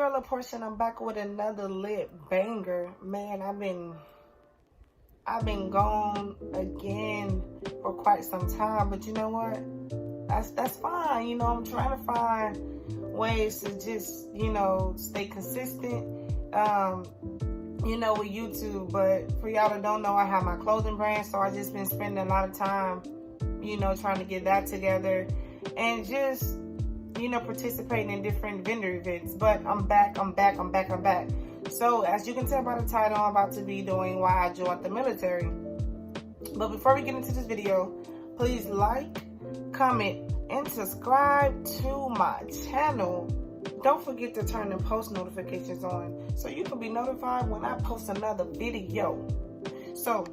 girl, La Portia, and I'm back with another lit banger. Man, I've been gone again for quite some time, but you know what? That's fine. You know, I'm trying to find ways to just, you know, stay consistent. You know, with YouTube. But for y'all that don't know, I have my clothing brand, so I just been spending a lot of time, you know, trying to get that together and just, you know, participating in different vendor events. But I'm back. So as you can tell by the title, I'm about to be doing why I joined the military. But before we get into this video, please like, comment, and subscribe to my channel. Don't forget to turn the post notifications on so you can be notified when I post another video. So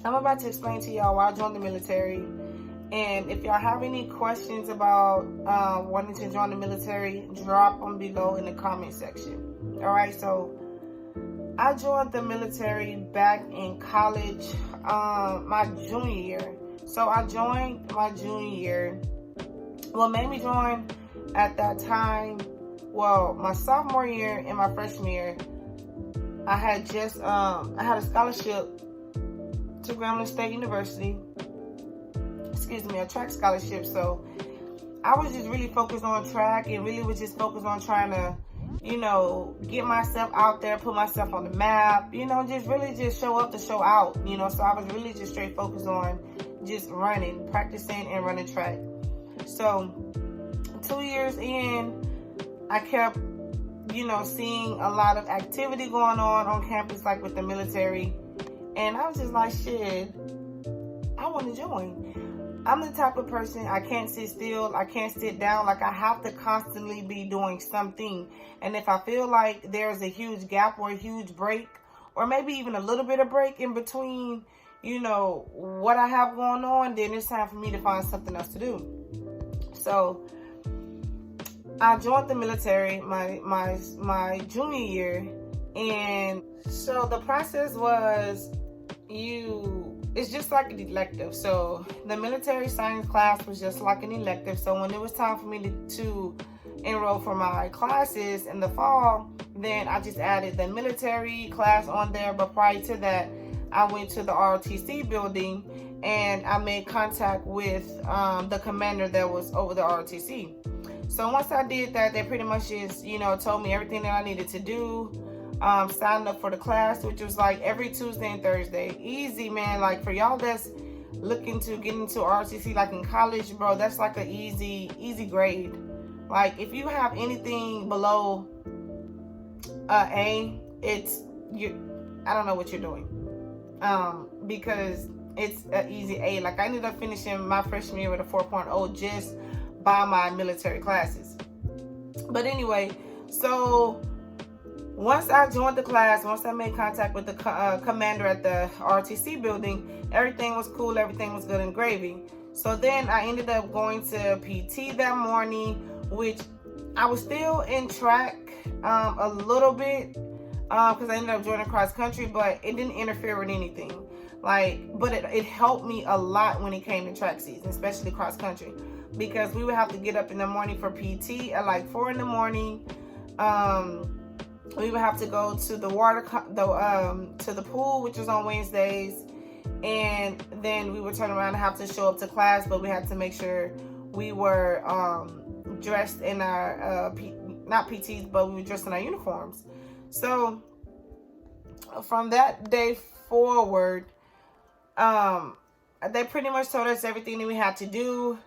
I'm about to explain to y'all why I joined the military. And if y'all have any questions about wanting to join the military, drop them below in the comment section. All right, so I joined the military back in college, my junior year. So I joined my junior year. What made me join at that time, well, my sophomore year and my freshman year, I had just, I had a scholarship to Grambling State University. Excuse me, a track scholarship. So I was just really focused on track and really was just focused on trying to, you know, get myself out there, put myself on the map, you know, just really just show up to show out, you know. So I was really just straight focused on just running, practicing and running track. So 2 years in, I kept, you know, seeing a lot of activity going on campus, like with the military. And I was just like, shit, I want to join. I'm the type of person, I can't sit still, I can't sit down. Like, I have to constantly be doing something. And if I feel like there's a huge gap or a huge break, or maybe even a little bit of break in between, you know, what I have going on, then it's time for me to find something else to do. So I joined the military my junior year. And so the process was, it's just like an elective. So the military science class was just like an elective. So when it was time for me to enroll for my classes in the fall, then I just added the military class on there. But prior to that, I went to the ROTC building and I made contact with the commander that was over the ROTC. So once I did that, they pretty much just, you know, told me everything that I needed to do. Signed up for the class, which was like every Tuesday and Thursday. Easy, man. Like, for y'all that's looking to get into ROTC like in college, bro, that's like an easy grade. Like, if you have anything below A, I don't know what you're doing. Because it's an easy A. Like, I ended up finishing my freshman year with a 4.0 just by my military classes. But anyway, so once I joined the class, once I made contact with the commander at the ROTC building, everything was cool, everything was good and gravy. So then I ended up going to PT that morning, which I was still in track a little bit because I ended up joining cross country, but it didn't interfere with anything. Like, but it helped me a lot when it came to track season, especially cross country, because we would have to get up in the morning for PT at like 4 in the morning. We would have to go to the to the pool, which was on Wednesdays, and then we would turn around and have to show up to class. But we had to make sure we were dressed in our not PTs, but we were dressed in our uniforms. So from that day forward, they pretty much told us everything that we had to do.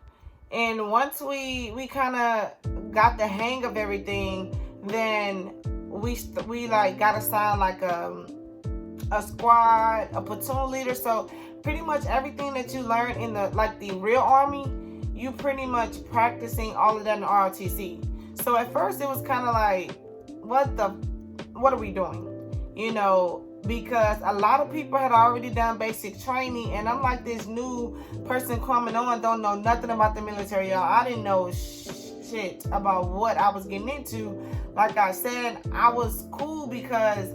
And once we kind of got the hang of everything, then we like got assigned like a squad, a platoon leader. So pretty much everything that you learn in the real army, you pretty much practicing all of that in the ROTC. So at first it was kind of like, what are we doing? You know, because a lot of people had already done basic training, and I'm like this new person coming on, don't know nothing about the military, y'all. I didn't know shit about what I was getting into. Like I said, I was cool because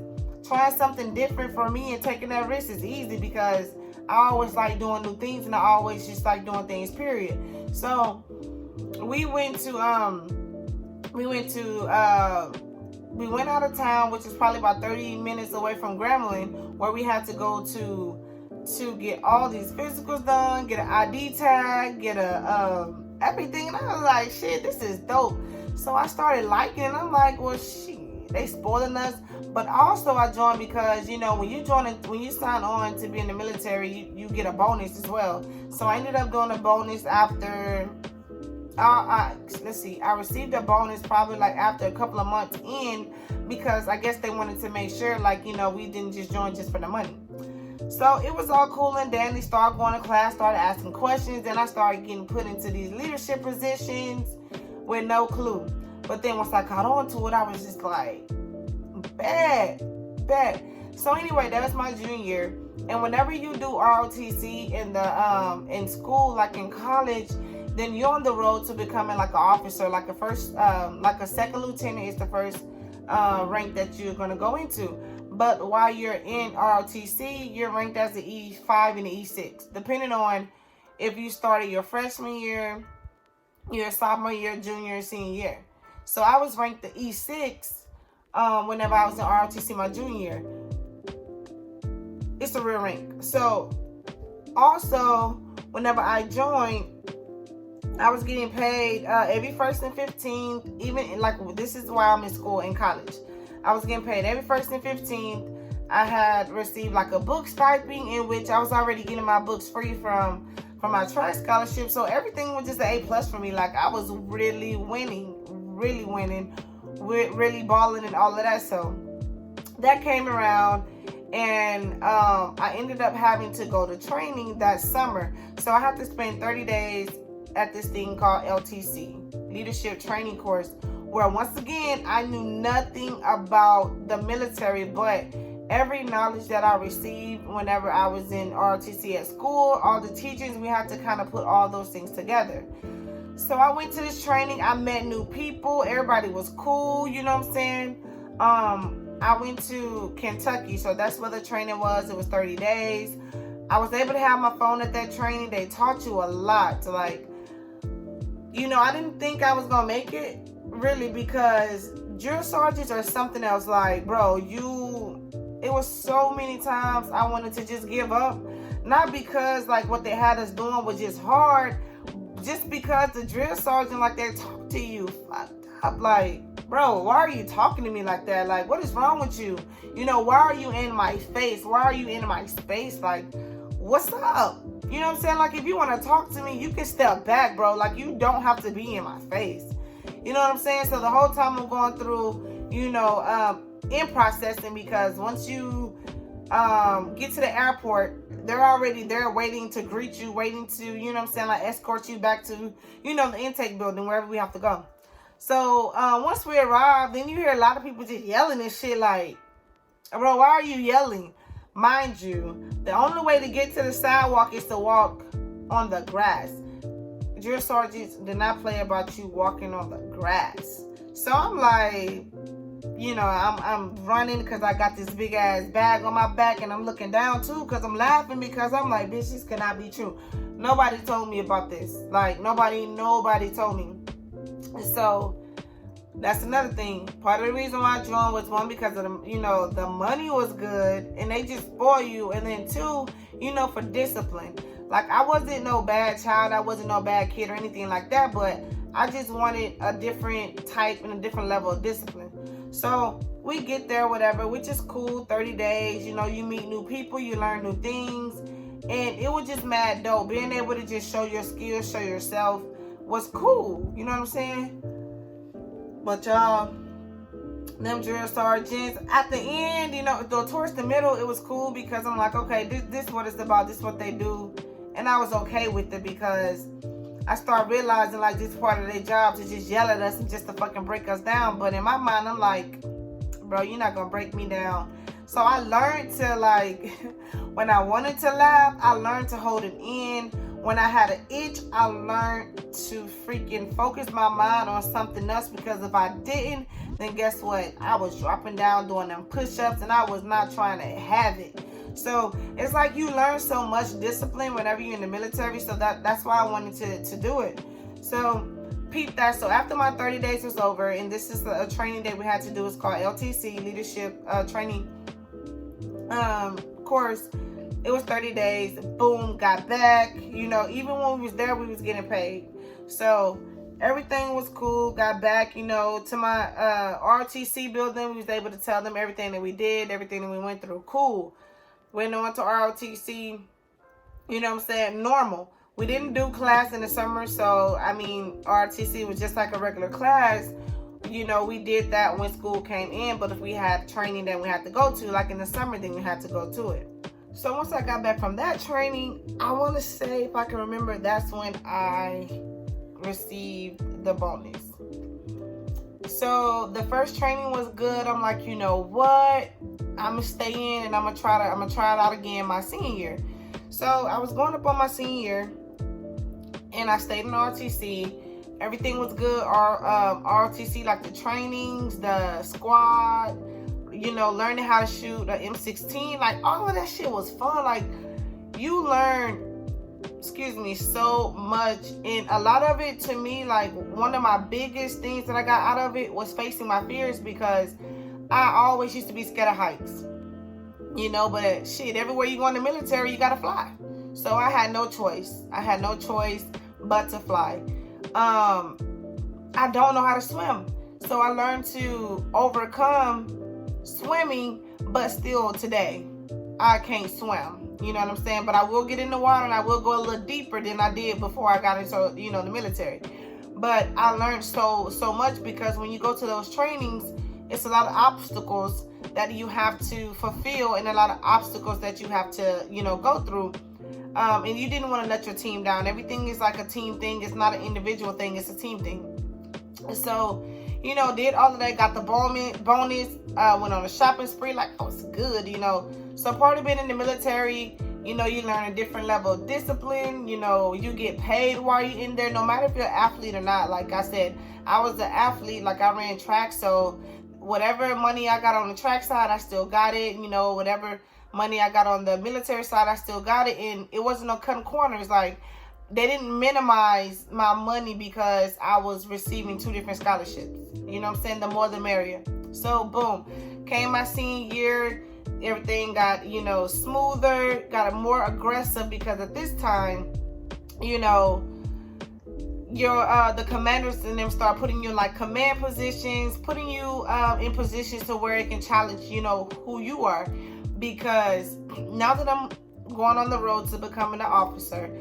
trying something different for me and taking that risk is easy, because I always like doing new things and I always just like doing things, period. So we went to we went out of town, which is probably about 30 minutes away from Grambling, where we had to go to get all these physicals done, get an ID tag, get a everything. And I was like, shit, this is dope. So I started liking it. I'm like, well, shit, they spoiling us. But also I joined because, you know, when you sign on to be in the military, you get a bonus as well. So I ended up doing a bonus after, let's see, I received a bonus probably like after a couple of months in, because I guess they wanted to make sure, like, you know, we didn't just join just for the money. So it was all cool and dandy. Started going to class, started asking questions. Then I started getting put into these leadership positions with no clue. But then once I caught on to it, I was just like, bad. So anyway, that was my junior year. And whenever you do ROTC in school, like in college, then you're on the road to becoming like an officer, like a second lieutenant is the first rank that you're going to go into. But while you're in ROTC, you're ranked as the E5 and the E6, depending on if you started your freshman year, your sophomore year, junior, and senior year. So I was ranked the E6 whenever I was in ROTC my junior year. It's a real rank. So also, whenever I joined, I was getting paid every 1st and 15th, even like this is while I'm in school in college. I was getting paid every 1st and 15th. I had received like a book stipend in which I was already getting my books free from my track scholarship. So everything was just an A+ for me. Like I was really winning, really balling and all of that. So that came around, and I ended up having to go to training that summer. So I had to spend 30 days at this thing called LTC, Leadership Training Course, where once again, I knew nothing about the military, but every knowledge that I received whenever I was in ROTC at school, all the teachings, we had to kind of put all those things together. So I went to this training. I met new people. Everybody was cool. You know what I'm saying? I went to Kentucky. So that's where the training was. It was 30 days. I was able to have my phone at that training. They taught you a lot. Like, you know, I didn't think I was going to make it, really, because drill sergeants are something else. Like, bro, it was so many times I wanted to just give up. Not because, like, what they had us doing was just hard, just because the drill sergeant, like, they talk to you fucked up. Like, bro, why are you talking to me like that? Like, what is wrong with you? You know, why are you in my face? Why are you in my space? Like, what's up? You know what I'm saying? Like, if you want to talk to me, you can step back, bro. Like, you don't have to be in my face. You know what I'm saying? So the whole time I'm going through, you know, in processing, because once you get to the airport, they're already there waiting to greet you, waiting to, you know what I'm saying, like escort you back to, you know, the intake building, wherever we have to go. So once we arrive, then you hear a lot of people just yelling and shit like, bro, why are you yelling? Mind you, the only way to get to the sidewalk is to walk on the grass. Drill sergeants did not play about you walking on the grass. So I'm like, you know, I'm running because I got this big ass bag on my back, and I'm looking down too because I'm laughing, because I'm like, bitch, this cannot be true. Nobody told me about this. Like, nobody told me. So that's another thing. Part of the reason why I joined was, one, because of the, you know, the money was good and they just spoil you, and then two, you know, for discipline. Like, I wasn't no bad child, I wasn't no bad kid or anything like that, but I just wanted a different type and a different level of discipline. So we get there, whatever, which is cool. 30 days, you know, you meet new people, you learn new things, and it was just mad dope. Being able to just show your skills, show yourself was cool. You know what I'm saying? But them drill sergeants, at the end, you know, though towards the middle, it was cool because I'm like, okay, this is what it's about, this is what they do. And I was okay with it because I started realizing, like, this part of their job to just yell at us and just to fucking break us down. But in my mind, I'm like, bro, you're not gonna break me down. So I learned to, like, when I wanted to laugh, I learned to hold it in. When I had an itch, I learned to freaking focus my mind on something else, because if I didn't, then guess what? I was dropping down doing them push-ups, and I was not trying to have it. So it's like you learn so much discipline whenever you're in the military. So that's why I wanted to do it. So peep that. So after my 30 days was over, and this is a training that we had to do. It's called LTC, Leadership Training course. It was 30 days. Boom, got back. You know, even when we was there, we was getting paid. So everything was cool. Got back, you know, to my ROTC building. We was able to tell them everything that we did, everything that we went through. Cool. Went on to ROTC. You know what I'm saying? Normal. We didn't do class in the summer, so I mean, ROTC was just like a regular class. You know, we did that when school came in, but if we had training that we had to go to, like in the summer, then we had to go to it. So once I got back from that training, I want to say, if I can remember, that's when I received the bonus. So the first training was good. I'm like, you know what? I'm gonna stay in and I'm gonna try it out again my senior year. So I was going up on my senior year, and I stayed in ROTC. Everything was good. Our ROTC, like the trainings, the squad, you know, learning how to shoot an M16, like all of that shit was fun. Like you learn, so much, and a lot of it, to me, like one of my biggest things that I got out of it was facing my fears, because I always used to be scared of heights, you know. But shit, everywhere you go in the military, you gotta fly. So I had no choice. But to fly. I don't know how to swim, so I learned to overcome swimming, but still today I can't swim. You know what I'm saying? But I will get in the water, and I will go a little deeper than I did before I got into, you know, the military. But I learned so much, because when you go to those trainings, it's a lot of obstacles that you have to fulfill, and a lot of obstacles that you have to, you know, go through. And you didn't want to let your team down. Everything is like a team thing. It's not an individual thing. It's a team thing. So, you know, did all of that, got the bonus, went on a shopping spree. Like, oh, it's good, you know. So part of being in the military, you know, you learn a different level of discipline. You know, you get paid while you're in there, no matter if you're an athlete or not. Like I said, I was an athlete. Like, I ran track. So whatever money I got on the track side, I still got it. You know, whatever money I got on the military side, I still got it. And it wasn't no cutting corners. Like, they didn't minimize my money because I was receiving 2 different scholarships. You know what I'm saying? The more the merrier. So boom, came my senior year, everything got, you know, smoother, got more aggressive, because at this time, you know, your the commanders and them start putting you in like command positions, putting you in positions to where it can challenge, you know, who you are. Because now that I'm going on the road to becoming an officer,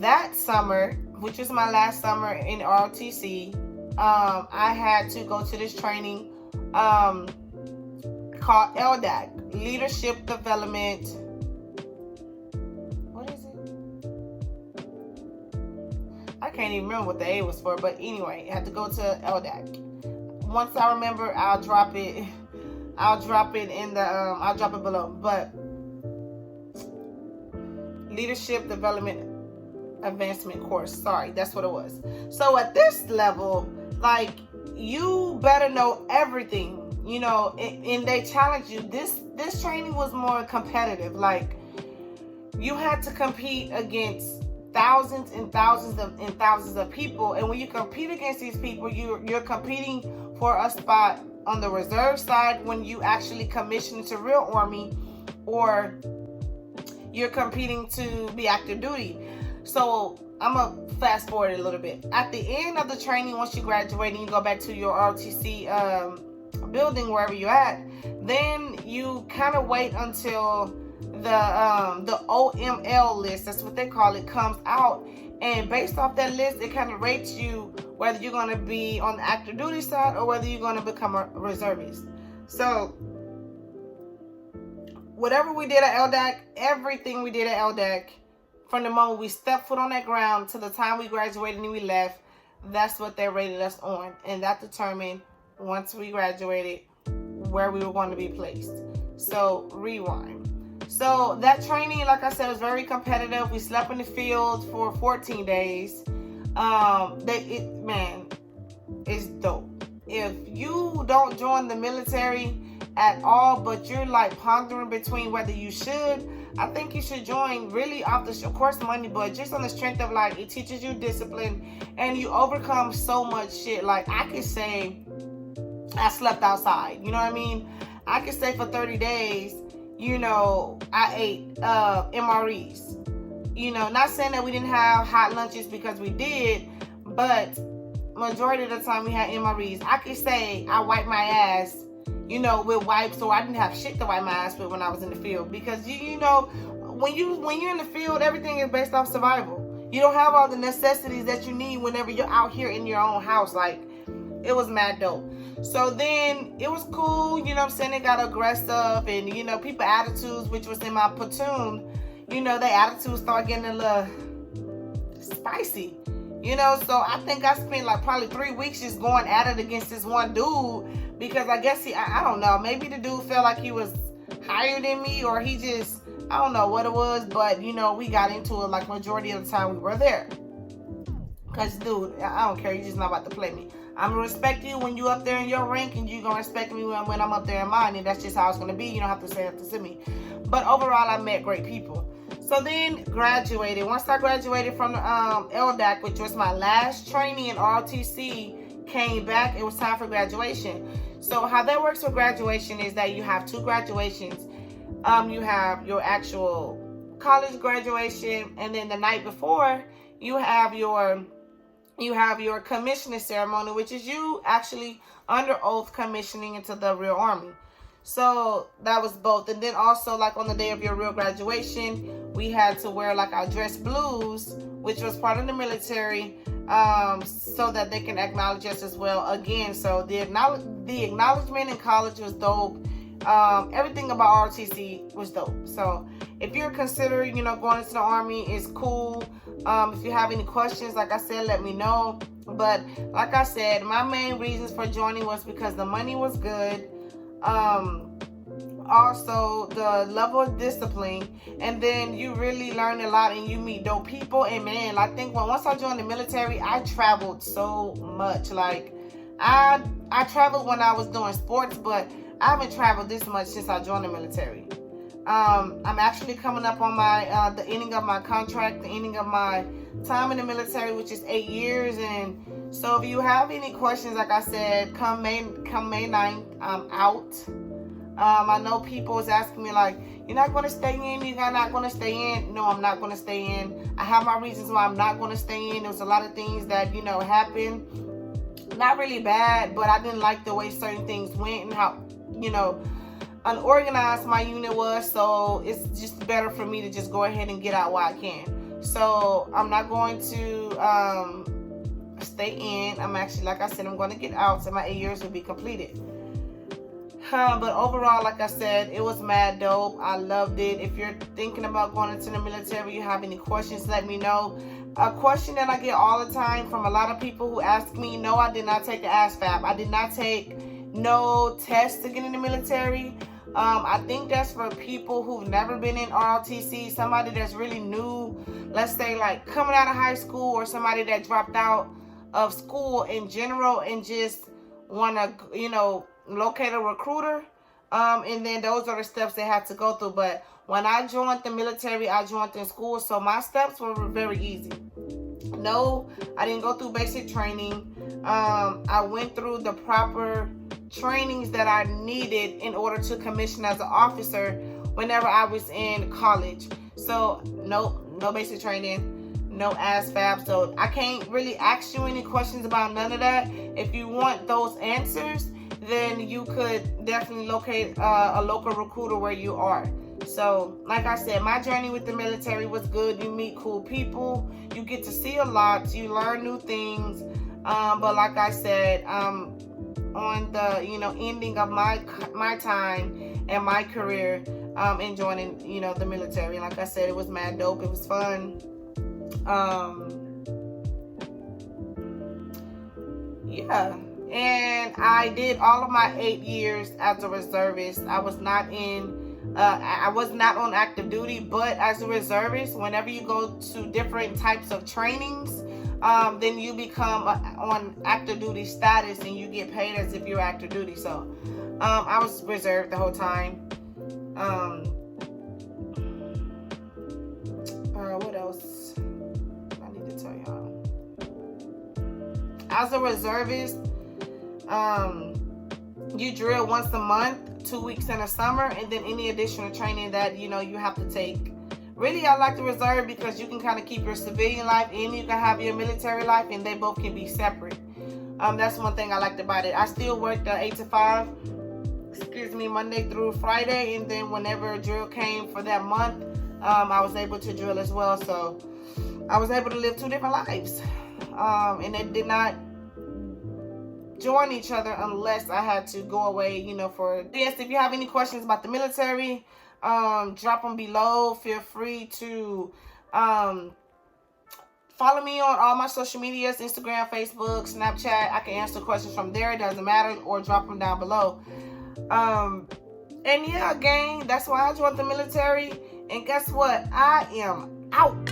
that summer, which was my last summer in ROTC, I had to go to this training called LDAC, Leadership Development. What is it? I can't even remember what the A was for, but anyway, I had to go to LDAC. Once I remember, I'll drop it in the I'll drop it below. But Leadership Development Advancement course, sorry, that's what it was. So at this level, like, you better know everything, you know, and they challenge you. This training was more competitive. Like, you had to compete against thousands and thousands of people, and when you compete against these people, you're competing for a spot on the reserve side when you actually commission into real army, or you're competing to be active duty. So I'm going to fast forward a little bit. At the end of the training, once you graduate and you go back to your ROTC building, wherever you're at, then you kind of wait until the OML list, that's what they call it, comes out. And based off that list, it kind of rates you whether you're going to be on the active duty side or whether you're going to become a reservist. So whatever we did at LDAC, everything we did at LDAC, from the moment we stepped foot on that ground to the time we graduated and we left, that's what they rated us on. And that determined, once we graduated, where we were going to be placed. So rewind. So that training, like I said, was very competitive. We slept in the field for 14 days. It's dope. If you don't join the military at all, but you're like pondering between whether you should, I think you should join really off the, of course, money, but just on the strength of like, it teaches you discipline and you overcome so much shit. Like, I could say I slept outside, you know what I mean? I could say for 30 days, you know, I ate MREs. You know, not saying that we didn't have hot lunches, because we did, but majority of the time we had MREs. I could say I wiped my ass, you know, with wipes, so I didn't have shit to wipe my ass with when I was in the field. Because you know, when you're in the field, everything is based off survival. You don't have all the necessities that you need whenever you're out here in your own house. Like, it was mad dope. So then it was cool, you know what I'm saying? They got aggressive, and you know, people attitudes, which was in my platoon, you know, their attitudes start getting a little spicy. You know, so I think I spent like probably 3 weeks just going at it against this one dude, because I guess I don't know, maybe the dude felt like he was higher than me, or he just, I don't know what it was, but you know, we got into it like majority of the time we were there. Because dude, I don't care, you're just not about to play me. I'm gonna respect you when you up there in your rank, and you gonna respect me when I'm up there in mine, and that's just how it's gonna be. You don't have to say it to me. But overall, I met great people. So then graduated. Once I graduated from the LDAC, which was my last training in ROTC, came back, it was time for graduation. So how that works for graduation is that you have 2 graduations. You have your actual college graduation, and then the night before, you have your commissioning ceremony, which is you actually under oath commissioning into the real Army. So that was both. And then also, like, on the day of your real graduation, we had to wear like our dress blues, which was part of the military, so that they can acknowledge us as well. Again, so the acknowledgement in college was dope. Everything about ROTC was dope. So if you're considering, you know, going into the Army, it's cool. If you have any questions, like I said, let me know. But like I said, my main reasons for joining was because the money was good. Also the level of discipline, and then you really learn a lot and you meet dope people. And man, I think once I joined the military, I traveled so much. Like, I traveled when I was doing sports, but I haven't traveled this much since I joined the military. I'm actually coming up on my the ending of my contract, the ending of my time in the military, which is 8 years. And so if you have any questions, like I said, come May 9th, I'm out. I know people is asking me like, you're not going to stay in, you're not going to stay in. No, I'm not going to stay in. I have my reasons why I'm not going to stay in. There was a lot of things that, you know, happened. Not really bad, but I didn't like the way certain things went and how, you know, unorganized my unit was. So it's just better for me to just go ahead and get out while I can. So I'm not going to stay in. I'm actually, like I said, I'm going to get out, so my 8 years will be completed. But overall, like I said, it was mad dope. I loved it. If you're thinking about going into the military, you have any questions, let me know. A question that I get all the time from a lot of people who ask me, no, I did not take the ASVAB. I did not take no test to get in the military. I think that's for people who've never been in ROTC, somebody that's really new, let's say like coming out of high school, or somebody that dropped out of school in general and just want to, you know, locate a recruiter. And then those are the steps they have to go through. But when I joined the military, I joined in school, so my steps were very easy. No, I didn't go through basic training. I went through the proper trainings that I needed in order to commission as an officer whenever I was in college. So no basic training, no ASVAB. So I can't really ask you any questions about none of that. If you want those answers, then you could definitely locate a local recruiter where you are. So like I said, my journey with the military was good. You meet cool people, you get to see a lot, you learn new things. But like I said, on the, you know, ending of my time and my career, in joining, you know, the military. Like I said, it was mad dope. It was fun. Yeah. And I did all of my 8 years as a reservist. I was not on active duty, but as a reservist, whenever you go to different types of trainings, then you become on active duty status and you get paid as if you're active duty. So I was reserved the whole time. as a reservist, you drill once a month, 2 weeks in the summer, and then any additional training that, you know, you have to take. Really, I like the reserve because you can kind of keep your civilian life and you can have your military life, and they both can be separate. That's one thing I liked about it. I still worked 8 to 5, Monday through Friday, and then whenever a drill came for that month, I was able to drill as well. So I was able to live 2 different lives, and they did not join each other unless I had to go away, you know, for this. If you have any questions about the military, drop them below. Feel free to follow me on all my social medias, Instagram, Facebook, Snapchat. I can answer questions from there. It doesn't matter, or drop them down below. And yeah, gang, that's why I joined the military. And guess what? I am out.